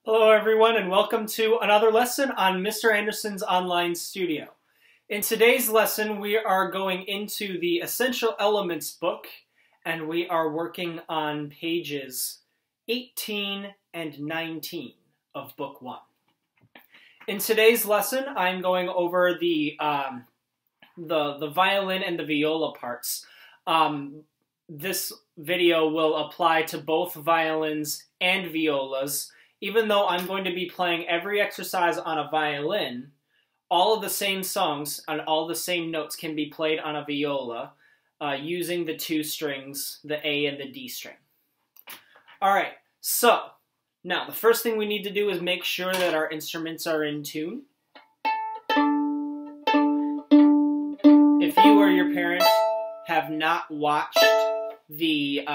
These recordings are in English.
Hello everyone and welcome to another lesson on Mr. Andersen's online studio. In today's lesson we are going into the Essential Elements book and we are working on pages 18 and 19 of book 1. In today's lesson I'm going over the violin and the viola parts. This video will apply to both violins and violas. Even though I'm going to be playing every exercise on a violin, all of the same songs and all the same notes can be played on a viola using the two strings, the A and the D string. Alright, so now the first thing we need to do is make sure that our instruments are in tune. If you or your parents have not watched the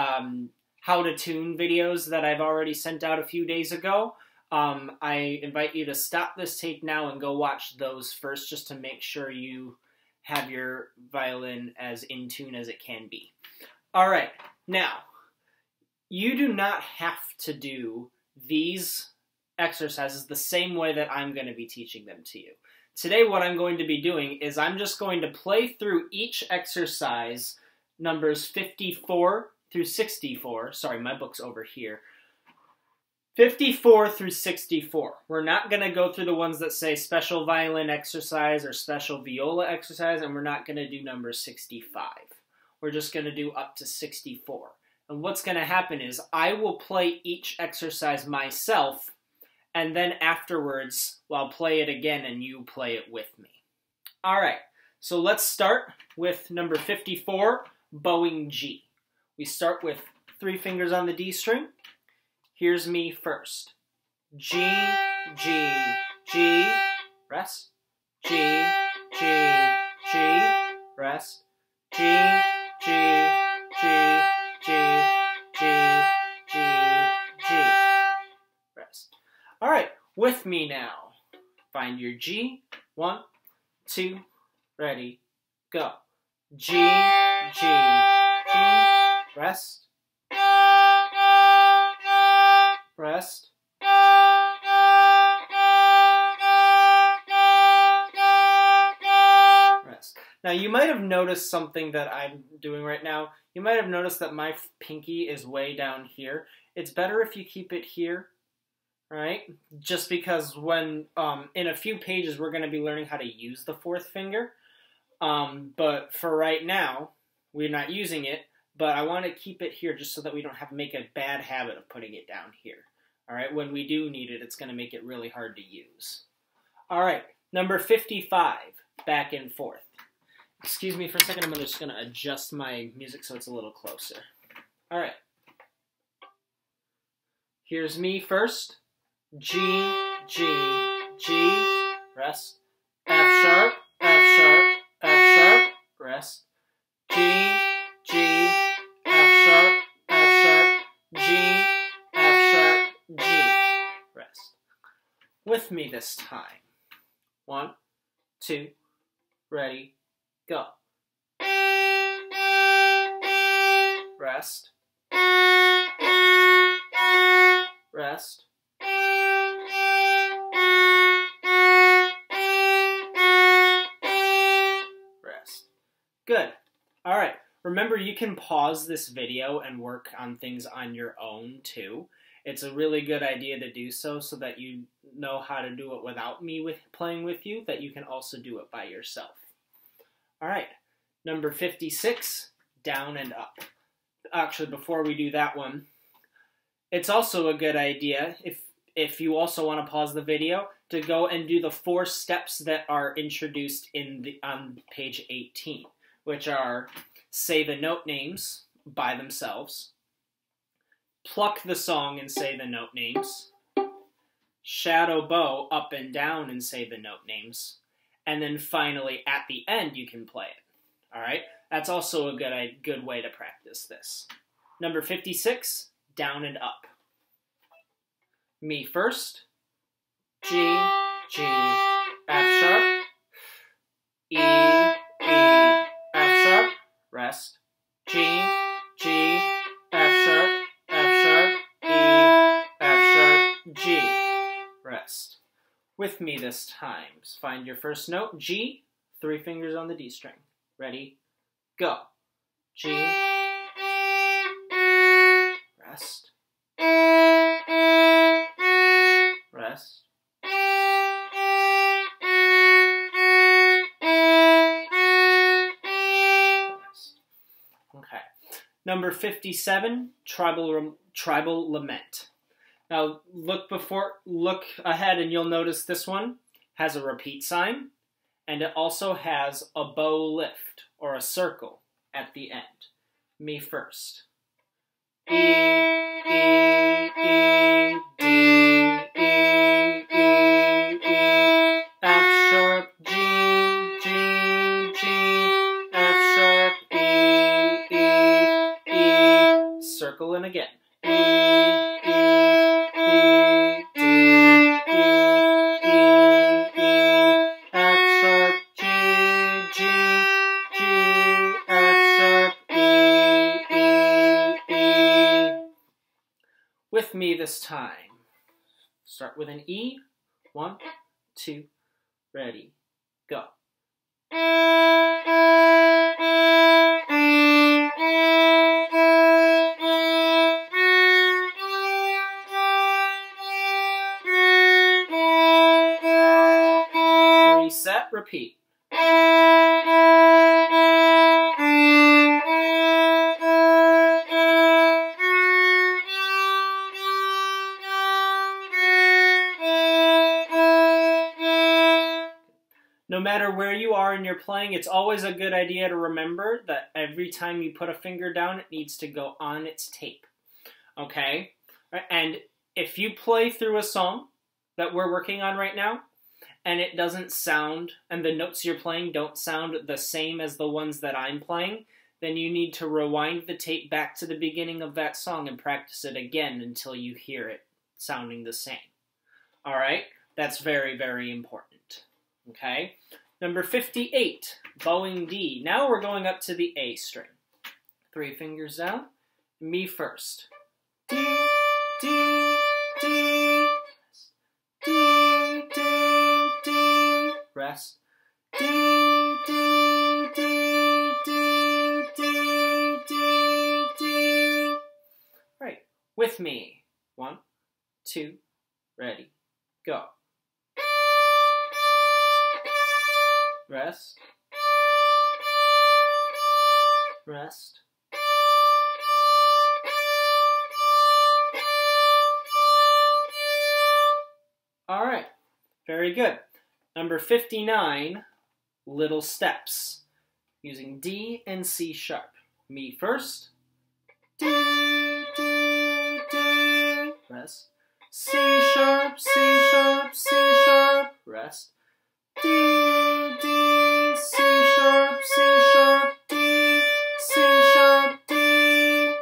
how to tune videos that I've already sent out a few days ago, I invite you to stop this tape now and go watch those first just to make sure you have your violin as in tune as it can be. Alright, now, you do not have to do these exercises the same way that I'm going to be teaching them to you. Today what I'm going to be doing is I'm just going to play through each exercise, numbers 54 through 64. Sorry, my book's over here. 54 through 64. We're not going to go through the ones that say special violin exercise or special viola exercise, and we're not going to do number 65. We're just going to do up to 64. And what's going to happen is I will play each exercise myself, and then afterwards I'll play it again and you play it with me. Alright, so let's start with number 54, bowing G. We start with 3 fingers on the D string. Here's me first. G, G, G, rest. G, G, G, rest. G, G, G, G, G, G, G, rest. All right, with me now. Find your G. 1, 2, ready, go. G, G, G, rest, rest, rest. Now you might have noticed something that I'm doing right now. You might have noticed that my pinky is way down here. It's better if you keep it here, right? Just because when, in a few pages we're going to be learning how to use the 4th finger. But for right now, we're not using it. But I want to keep it here just so that we don't have to make a bad habit of putting it down here. Alright, when we do need it, it's going to make it really hard to use. Alright, number 55, back and forth. Excuse me for a second, I'm just going to adjust my music so it's a little closer. Alright. Here's me first. G, G, G, rest. F sharp, F sharp, F sharp, rest. G, G, F sharp, F sharp, G, F sharp, G, rest. With me this time. 1, 2, ready, go. Rest, rest, rest. Good. All right. Remember, you can pause this video and work on things on your own, too. It's a really good idea to do so that you know how to do it without me playing with you, that you can also do it by yourself. All right, number 56, down and up. Actually, before we do that one, it's also a good idea, if you also want to pause the video, to go and do the 4 steps that are introduced on page 18, which are say the note names by themselves, pluck the song and say the note names, shadow bow up and down and say the note names, and then finally at the end you can play it. Alright? That's also a good way to practice this. Number 56, down and up. Me first. G, G, F sharp, E, E, F sharp, rest. G, G, F sharp, F sharp, E, F sharp, G. rest. With me this time. So find your first note, G, 3 fingers on the D string. Ready, go. G, rest, rest, rest. Okay. Number 57, tribal lament. Now look ahead and you'll notice this one has a repeat sign, and it also has a bow lift or a circle at the end. Me first. E, E, E, D, E, E, E, F sharp, G, G, G, F sharp, E, E, E, circle and again. E, E, E, D, E, E, E, F sharp, G, G, G, F sharp, E, E, E. With me this time. Start with an E. 1, 2, ready, go. Reset, repeat. No matter where you are in your playing, it's always a good idea to remember that every time you put a finger down, it needs to go on its tape. Okay? And if you play through a song that we're working on right now, and it doesn't sound, and the notes you're playing don't sound the same as the ones that I'm playing, then you need to rewind the tape back to the beginning of that song and practice it again until you hear it sounding the same. Alright? That's very, very important. Okay? Number 58, bowing D. Now we're going up to the A string. 3 fingers down. Me first. D, D, D, D, D, D, rest. D, D, D, D, D, D, D. Right, with me. 1, 2, ready, go. Rest, rest, all right, very good. Number 59, little steps, using D and C sharp. Me first, D, D, D, rest, C sharp, C sharp, C sharp, rest, D, D, C sharp, C sharp, D, C sharp, D.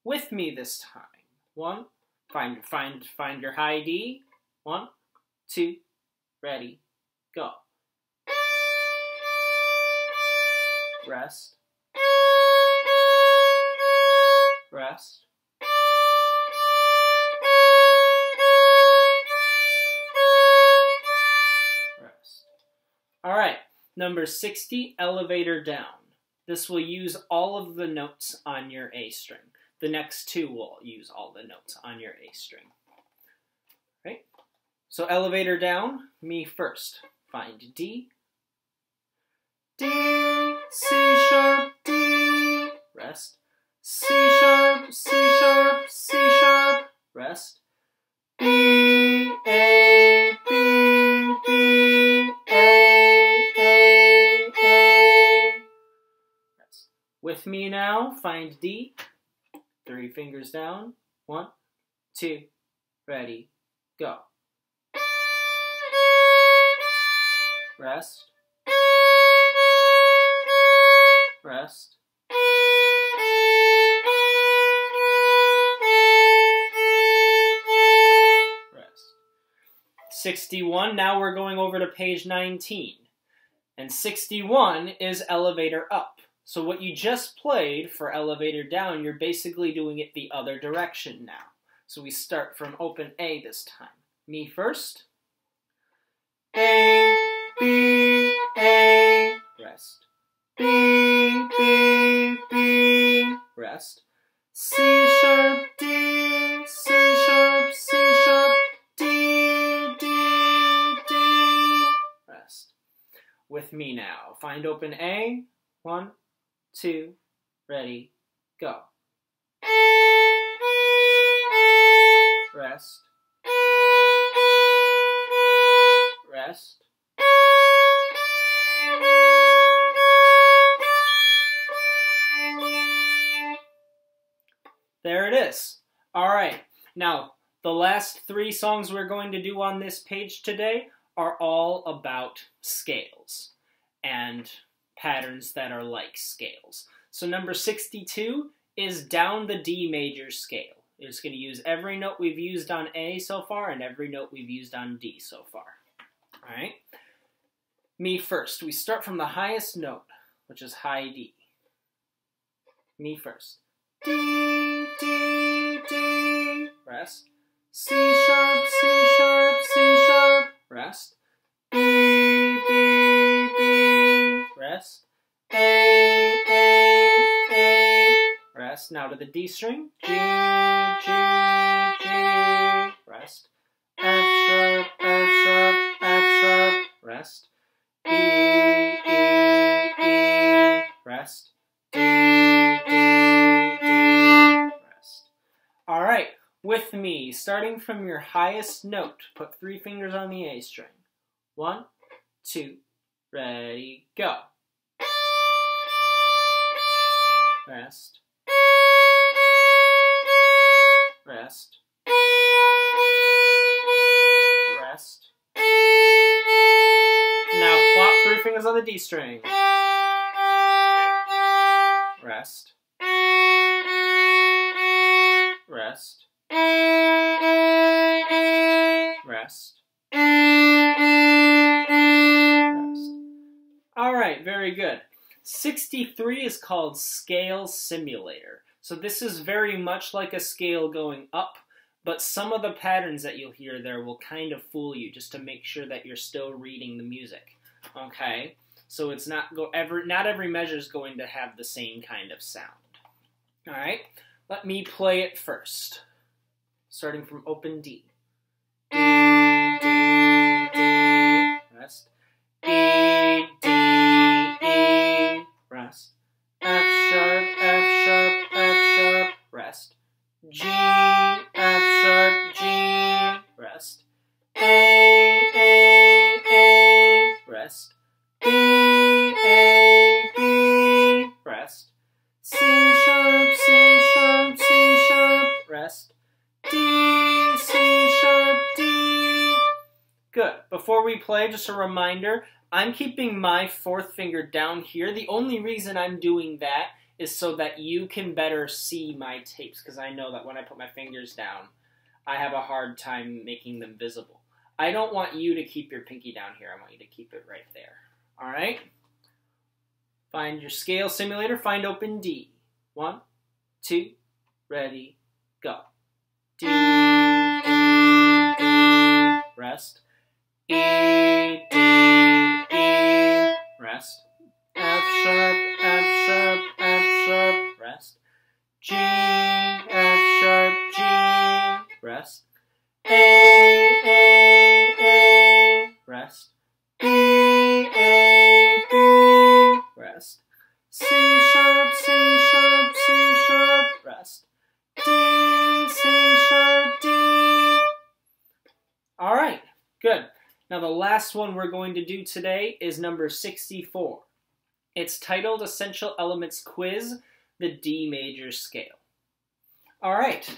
With me this time. 1, find your high D. 1, 2, ready, go. Rest, rest. All right, number 60, elevator down. This will use all of the notes on your A string. The next 2 will use all the notes on your A string. Right? So elevator down, me first. Find D, D, C sharp, D, rest. C sharp, C sharp, C sharp, rest. B, A, B, B, A. With me now, find D, 3 fingers down, 1, 2, ready, go. Rest, rest, rest. 61, now we're going over to page 19. And 61 is elevator up. So what you just played for elevator down, you're basically doing it the other direction now. So we start from open A this time. Me first. A, B, A, rest. B, B, B, rest. C sharp, D, C sharp, C sharp, D, D, D, rest. With me now. Find open A. 1, 2, ready, go. Rest. Rest. There it is. All right. Now, the last 3 songs we're going to do on this page today are all about scales and patterns that are like scales. So number 62 is down the D major scale. It's going to use every note we've used on A so far and every note we've used on D so far. All right. Me first. We start from the highest note, which is high D. Me first. D, D, D, rest. C sharp, C sharp, C sharp, rest. B, B, B, rest. A, rest. Now to the D string. G, G, G, rest. F sharp, F sharp, F sharp, rest. E, E, E, rest. D, D, rest. All right, with me, starting from your highest note, put 3 fingers on the A string. 1, 2, ready, go. Rest. Rest. Rest. Now plop 3 fingers on the D string. Rest. Rest. Rest. Rest. All right, very good. 63 is called Scale Simulator. So this is very much like a scale going up, but some of the patterns that you'll hear there will kind of fool you just to make sure that you're still reading the music. Okay? So it's not every measure is going to have the same kind of sound. All right? Let me play it first. Starting from open D. D, D, D, rest. E, D, E, rest. F sharp, F sharp, F sharp, rest. G, F sharp, G, rest. A, rest. B, A, B, rest. C sharp, C sharp, C sharp, rest. D, C sharp, D. Good. Before we play, just a reminder, I'm keeping my 4th finger down here. The only reason I'm doing that is so that you can better see my tapes, because I know that when I put my fingers down, I have a hard time making them visible. I don't want you to keep your pinky down here. I want you to keep it right there. All right? Find your scale simulator. Find open D. 1, 2, ready, go. D, D, D, rest. E, D, E, rest. F sharp, F sharp, F sharp, rest. G, F sharp, G, rest. A, rest. B, A, B, rest. C sharp, C sharp, C sharp, rest. D, C sharp, D. All right, good. Now the last one we're going to do today is number 64. It's titled Essential Elements Quiz, the D major scale. All right,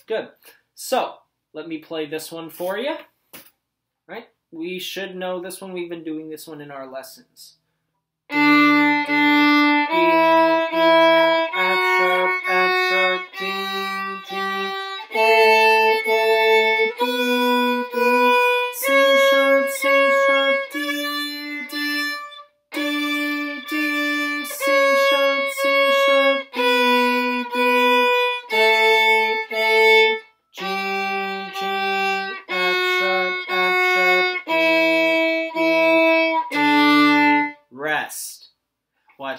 good. So let me play this one for you. All right, we should know this one. We've been doing this one in our lessons. D, D, E, E, F sharp, F sharp, G, G, A, B, B, C sharp, C sharp, D, D, D, D, C sharp, C sharp, B, B, A, G, G, F sharp,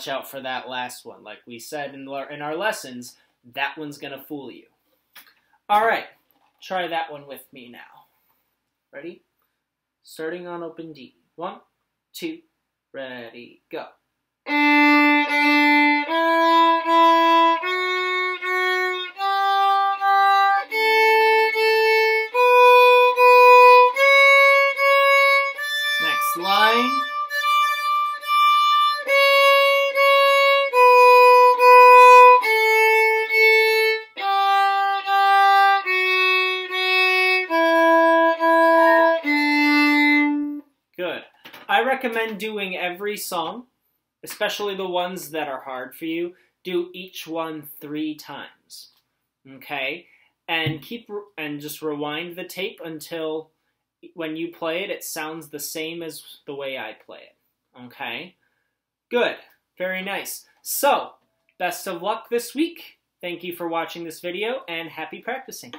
watch out for that last one. Like we said in our lessons, that one's going to fool you. All right, try that one with me now. Ready? Starting on open D. 1, 2, ready, go. Next line. Good. I recommend doing every song, especially the ones that are hard for you. Do each one 3 times. Okay? And just rewind the tape until when you play it, it sounds the same as the way I play it. Okay? Good. Very nice. So, best of luck this week. Thank you for watching this video, and happy practicing.